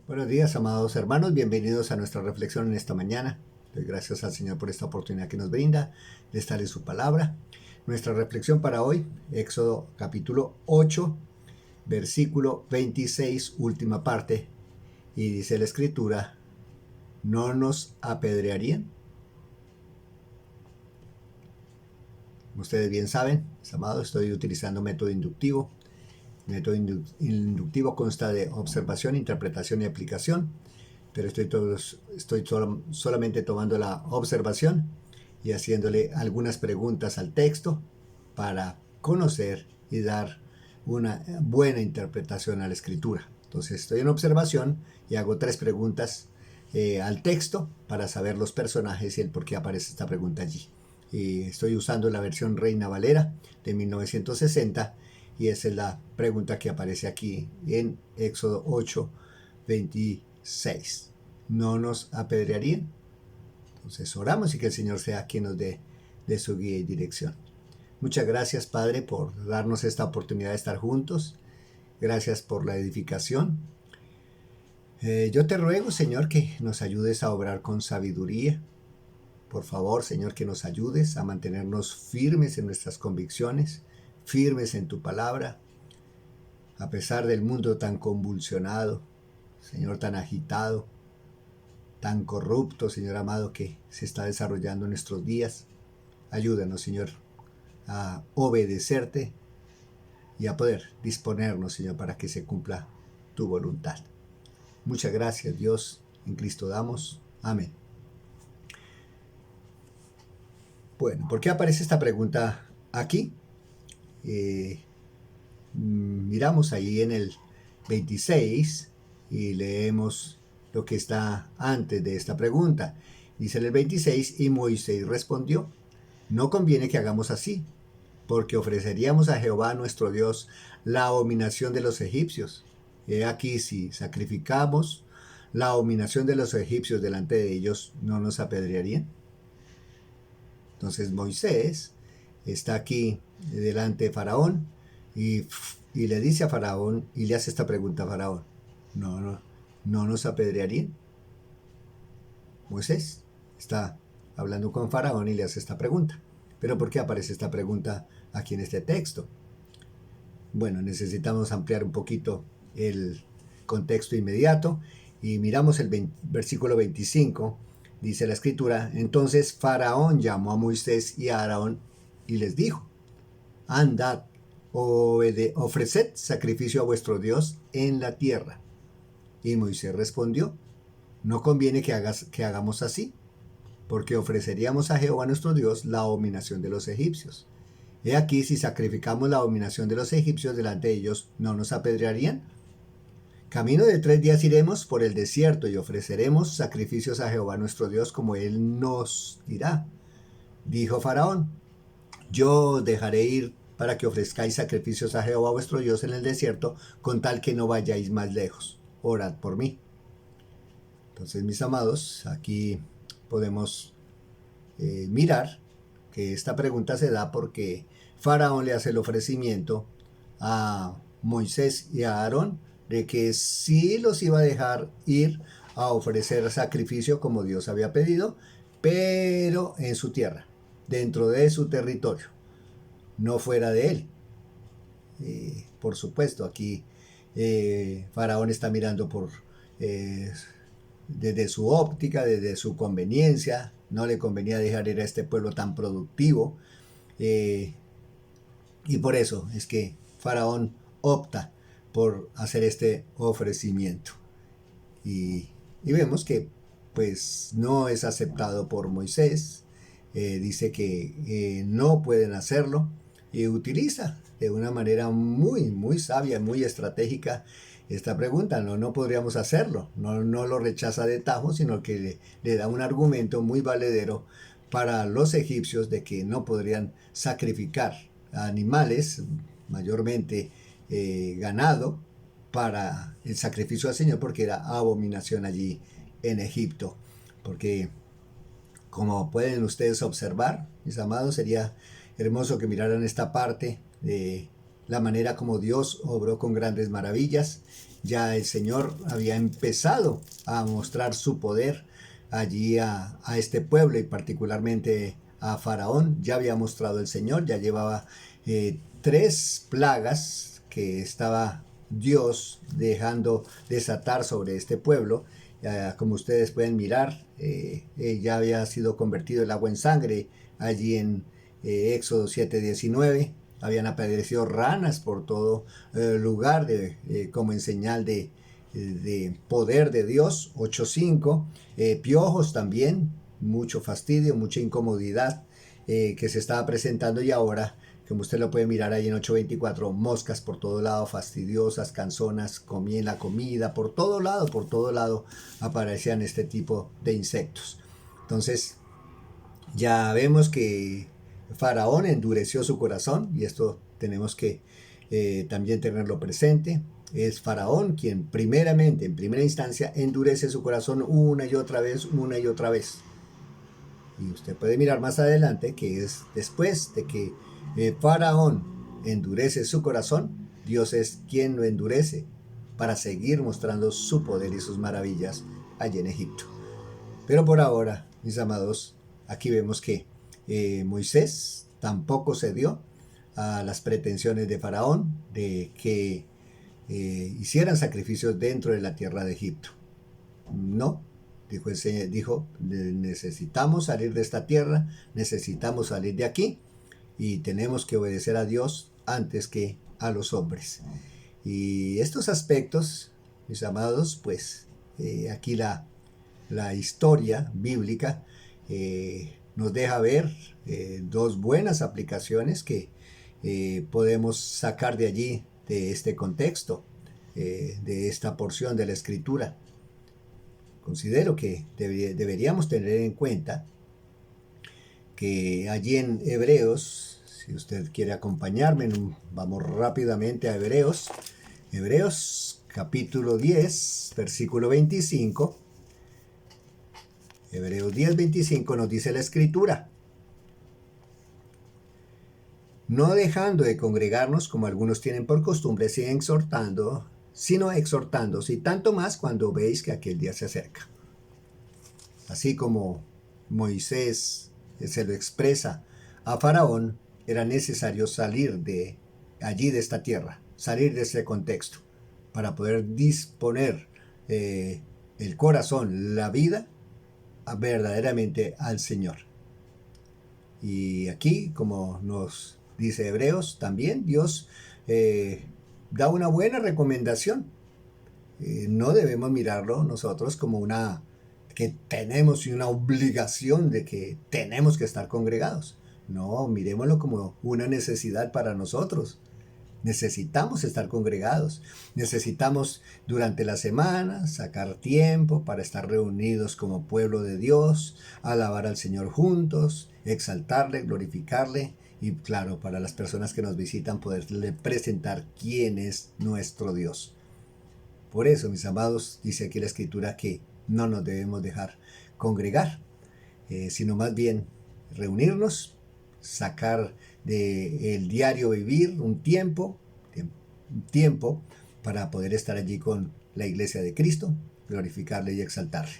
Buenos días, amados hermanos, bienvenidos a nuestra reflexión en esta mañana. Doy gracias al Señor por esta oportunidad que nos brinda de estar en su palabra. Nuestra reflexión para hoy, Éxodo capítulo 8, versículo 26, última parte, y dice la escritura, ¿no nos apedrearían? Como ustedes bien saben, mis amados, estoy utilizando método inductivo. El método inductivo consta de observación, interpretación y aplicación, pero estoy solamente tomando la observación y haciéndole algunas preguntas al texto para conocer y dar una buena interpretación a la escritura. Entonces estoy en observación y hago 3 preguntas al texto para saber los personajes y el por qué aparece esta pregunta allí. Y estoy usando la versión Reina Valera de 1960 y esa es la pregunta que aparece aquí en Éxodo 8, 26. ¿No nos apedrearían? Entonces oramos y que el Señor sea quien nos dé de su guía y dirección. Muchas gracias, Padre, por darnos esta oportunidad de estar juntos. Gracias por la edificación. Yo te ruego, Señor, que nos ayudes a obrar con sabiduría. Por favor, Señor, que nos ayudes a mantenernos firmes en nuestras convicciones, firmes en tu palabra, a pesar del mundo tan convulsionado, Señor, tan agitado, tan corrupto, Señor amado, que se está desarrollando en nuestros días. Ayúdanos, Señor, a obedecerte y a poder disponernos, Señor, para que se cumpla tu voluntad. Muchas gracias, Dios. En Cristo damos. Amén. Bueno, ¿por qué aparece esta pregunta aquí? Miramos ahí en el 26 y leemos lo que está antes de esta pregunta. Dice en el 26, y Moisés respondió, no conviene que hagamos así, porque ofreceríamos a Jehová nuestro Dios la abominación de los egipcios. He aquí, si sacrificamos la abominación de los egipcios delante de ellos, ¿no nos apedrearían? Entonces Moisés está aquí delante de Faraón y le dice a Faraón y le hace esta pregunta a Faraón. ¿No nos apedrearían? Moisés está hablando con Faraón y le hace esta pregunta. ¿Pero por qué aparece esta pregunta aquí en este texto? Bueno, necesitamos ampliar un poquito el contexto inmediato y miramos el versículo 25. Dice la escritura, entonces Faraón llamó a Moisés y a Aarón y les dijo, andad, ofreced sacrificio a vuestro Dios en la tierra. Y Moisés respondió, no conviene que hagamos así, porque ofreceríamos a Jehová nuestro Dios la abominación de los egipcios. He aquí, si sacrificamos la abominación de los egipcios delante de ellos, ¿no nos apedrearían? Camino de 3 días iremos por el desierto y ofreceremos sacrificios a Jehová nuestro Dios como Él nos dirá. Dijo Faraón, yo dejaré ir para que ofrezcáis sacrificios a Jehová vuestro Dios en el desierto, con tal que no vayáis más lejos. Orad por mí. Entonces, mis amados, aquí podemos mirar que esta pregunta se da porque Faraón le hace el ofrecimiento a Moisés y a Aarón de que sí los iba a dejar ir a ofrecer sacrificio como Dios había pedido, pero en su tierra, dentro de su territorio, no fuera de él. Por supuesto, aquí Faraón está mirando desde su óptica, desde su conveniencia. No le convenía dejar ir a este pueblo tan productivo. Y por eso es que Faraón opta por hacer este ofrecimiento. Y vemos que pues no es aceptado por Moisés. Dice que no pueden hacerlo y utiliza de una manera muy, muy sabia, muy estratégica esta pregunta. No podríamos hacerlo. No lo rechaza de tajo, sino que le da un argumento muy valedero para los egipcios de que no podrían sacrificar animales, mayormente ganado, para el sacrificio al Señor, porque era abominación allí en Egipto. Porque, como pueden ustedes observar, mis amados, sería hermoso que miraran esta parte de la manera como Dios obró con grandes maravillas. Ya el Señor había empezado a mostrar su poder allí a este pueblo y particularmente a Faraón. Ya había mostrado el Señor, ya llevaba 3 plagas que estaba Dios dejando desatar sobre este pueblo. Como ustedes pueden mirar, ya había sido convertido el agua en sangre allí en Éxodo 7:19. Habían aparecido ranas por todo lugar como en señal de poder de Dios. 8:5. Piojos también, mucho fastidio, mucha incomodidad que se estaba presentando, y ahora, como usted lo puede mirar ahí en 8:24, moscas por todo lado, fastidiosas, canzonas, comían la comida, por todo lado aparecían este tipo de insectos. Entonces, ya vemos que Faraón endureció su corazón, y esto tenemos que también tenerlo presente. Es Faraón quien primeramente, en primera instancia, endurece su corazón una y otra vez, una y otra vez. Y usted puede mirar más adelante que es después de que Faraón endurece su corazón, Dios es quien lo endurece para seguir mostrando su poder y sus maravillas allí en Egipto. Pero por ahora, mis amados, aquí vemos que Moisés tampoco cedió a las pretensiones de Faraón de que hicieran sacrificios dentro de la tierra de Egipto. No, dijo el Señor, necesitamos salir de esta tierra, necesitamos salir de aquí, y tenemos que obedecer a Dios antes que a los hombres. Y estos aspectos, mis amados, pues aquí la historia bíblica nos deja ver 2 buenas aplicaciones que podemos sacar de allí, de este contexto, de esta porción de la Escritura. Considero que deberíamos tener en cuenta que allí en Hebreos, si usted quiere acompañarme, vamos rápidamente a Hebreos. Hebreos capítulo 10, versículo 25. Hebreos 10:25 nos dice la Escritura: no dejando de congregarnos como algunos tienen por costumbre, sino exhortándoos, y tanto más cuando veis que aquel día se acerca. Así como Moisés se lo expresa a Faraón, era necesario salir de allí, de esta tierra, salir de ese contexto, para poder disponer el corazón, la vida, verdaderamente al Señor. Y aquí, como nos dice Hebreos, también Dios da una buena recomendación. No debemos mirarlo nosotros como que tenemos una obligación de que tenemos que estar congregados. No, miremoslo como una necesidad para nosotros. Necesitamos estar congregados, necesitamos durante la semana sacar tiempo para estar reunidos como pueblo de Dios, alabar al Señor juntos, exaltarle, glorificarle, y claro, para las personas que nos visitan, poderle presentar quién es nuestro Dios. Por eso, mis amados, dice aquí la Escritura que no nos debemos dejar congregar, sino más bien reunirnos, sacar del diario vivir un tiempo para poder estar allí con la iglesia de Cristo, glorificarle y exaltarle.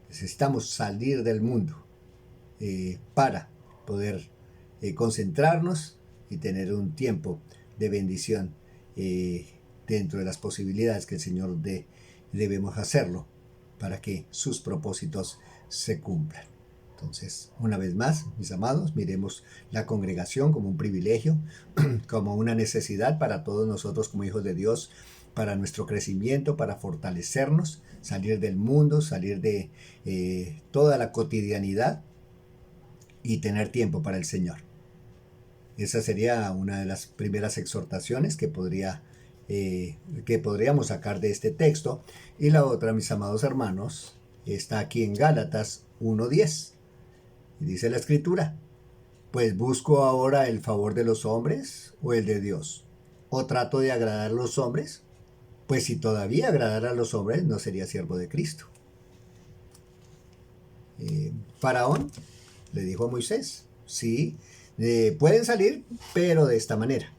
Necesitamos salir del mundo para poder concentrarnos y tener un tiempo de bendición dentro de las posibilidades que el Señor debemos hacerlo para que sus propósitos se cumplan. Entonces, una vez más, mis amados, miremos la congregación como un privilegio, como una necesidad para todos nosotros como hijos de Dios, para nuestro crecimiento, para fortalecernos, salir del mundo, salir de toda la cotidianidad y tener tiempo para el Señor. Esa sería una de las primeras exhortaciones que podríamos sacar de este texto. Y la otra, mis amados hermanos, está aquí en Gálatas 1:10. Y dice la Escritura: pues busco ahora el favor de los hombres o el de Dios, o trato de agradar a los hombres. Pues si todavía agradara a los hombres, no sería siervo de Cristo. Faraón le dijo a Moisés: sí, pueden salir, pero de esta manera.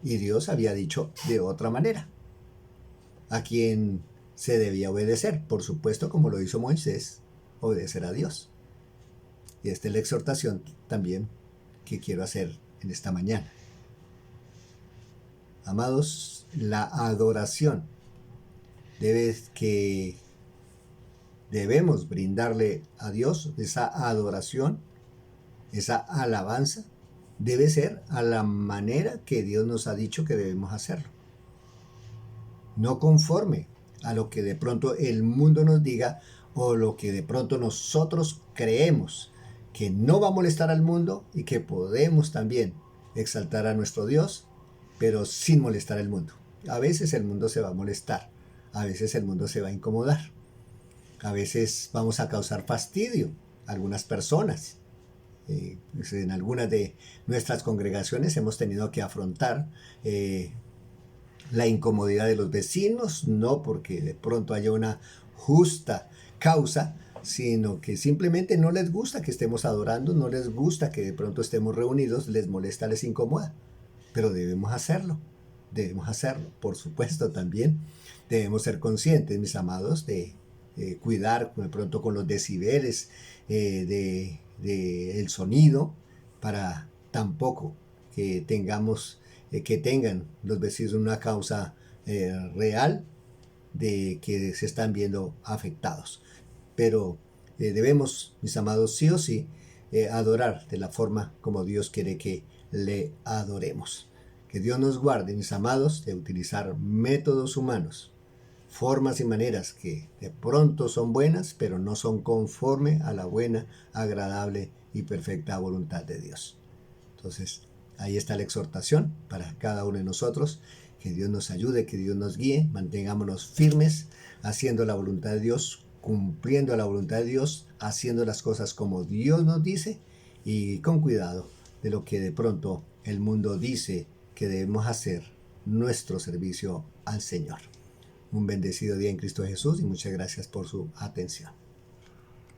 Y Dios había dicho de otra manera a quien se debía obedecer. Por supuesto, como lo hizo Moisés, obedecer a Dios. Y esta es la exhortación también que quiero hacer en esta mañana. Amados, la adoración debemos brindarle a Dios, esa adoración, esa alabanza, debe ser a la manera que Dios nos ha dicho que debemos hacerlo. No conforme a lo que de pronto el mundo nos diga o lo que de pronto nosotros creemos que no va a molestar al mundo y que podemos también exaltar a nuestro Dios, pero sin molestar al mundo. A veces el mundo se va a molestar, a veces el mundo se va a incomodar, a veces vamos a causar fastidio a algunas personas. Pues en algunas de nuestras congregaciones hemos tenido que afrontar la incomodidad de los vecinos, no porque de pronto haya una justa causa, sino que simplemente no les gusta que estemos adorando, no les gusta que de pronto estemos reunidos, les molesta, les incomoda. Pero debemos hacerlo, por supuesto también. Debemos ser conscientes, mis amados, de cuidar de pronto con los decibeles de el sonido, para tampoco que tengan los vecinos una causa real de que se están viendo afectados. Pero debemos, mis amados, sí o sí, adorar de la forma como Dios quiere que le adoremos. Que Dios nos guarde, mis amados, de utilizar métodos humanos, formas y maneras que de pronto son buenas, pero no son conforme a la buena, agradable y perfecta voluntad de Dios. Entonces, ahí está la exhortación para cada uno de nosotros. Que Dios nos ayude, que Dios nos guíe, mantengámonos firmes, haciendo la voluntad de Dios, cumpliendo la voluntad de Dios, haciendo las cosas como Dios nos dice y con cuidado de lo que de pronto el mundo dice que debemos hacer, nuestro servicio al Señor. Un bendecido día en Cristo Jesús y muchas gracias por su atención.